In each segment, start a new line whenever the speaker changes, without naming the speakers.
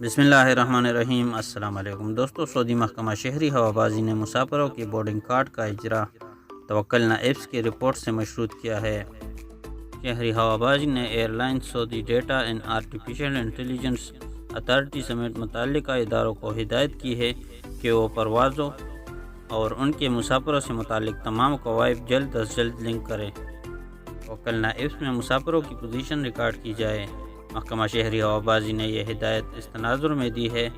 بسم اللہ الرحمن الرحیم۔ السلام علیکم دوستو، سعودی محکمہ شہری ہوابازی نے مسافروں کی بورڈنگ کارڈ کا اجرا توکلنا ایپس کی رپورٹ سے مشروط کیا ہے۔ شہری ہوابازی نے airline Saudi data and artificial intelligence authority سمیت متعلقہ اداروں کو ہدایت کی ہے کہ وہ پروازوں اور ان کے مسافروں سے متعلق تمام قواعد جلد از جلد لنک کریں۔ توکلنا ایپس میں مسافروں کی پوزیشن ریکارڈ کی جائے۔ محکمہ شہری ہوابازی نے یہ ہدایت اس تناظر میں دی ہے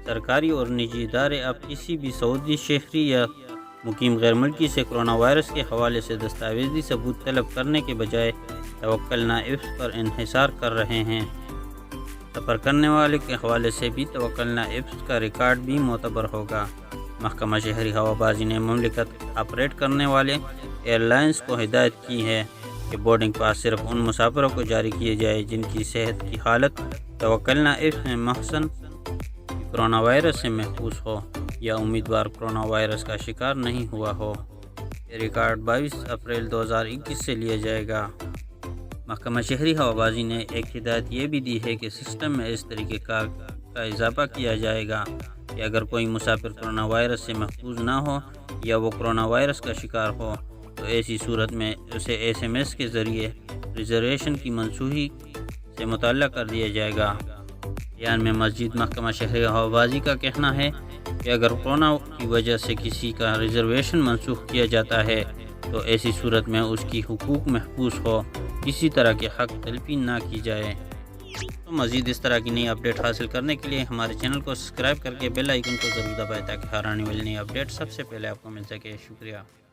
سرکاری اور نجی ادارے اب کسی بھی سعودی شہری یا مقیم غیر ملکی سے کرونا وائرس کے حوالے سے دستاویزی ثبوت طلب کرنے کے بجائے توکلنا ایپس پر انحصار کر رہے ہیں۔ سفر کرنے والے کے حوالے سے بھی توکلنا ایپس کا ریکارڈ بھی معتبر ہوگا۔ محکمہ شہری ہوابازی نے مملکت آپریٹ کرنے والے ایئر لائنز کو ہدایت کی ہے کہ بورڈنگ پاس صرف ان مسافروں کو جاری کیے جائے جن کی صحت کی حالت توکلنا ایپس میں محسن کرونا وائرس سے محفوظ ہو یا امیدوار کرونا وائرس کا شکار نہیں ہوا ہو۔ یہ ریکارڈ 22 اپریل 2021 سے لیا جائے گا۔ محکمہ شہری ہوابازی نے ایک ہدایت یہ بھی دی ہے کہ سسٹم میں اس طریقہ کار کا اضافہ کیا جائے گا کہ اگر کوئی مسافر کرونا وائرس سے محفوظ نہ ہو یا وہ کرونا وائرس کا شکار ہو تو ایسی صورت میں اسے SMS کے ذریعے ریزرویشن کی منسوخی سے مطلع کر دیا جائے گا۔ بیان میں مزید محکمہ شہری ہوابازی کا کہنا ہے کہ اگر کورونا کی وجہ سے کسی کا ریزرویشن منسوخ کیا جاتا ہے تو ایسی صورت میں اس کی حقوق محفوظ ہو، کسی طرح کے حق تلفی نہ کی جائے۔ تو مزید اس طرح کی نئی اپڈیٹ حاصل کرنے کے لیے ہمارے چینل کو سبسکرائب کر کے بیل آئیکن کو ضرور دبائیں تاکہ ہر آنے والی نئی اپڈیٹ سب سے پہلے آپ کو مل سکے۔ شکریہ۔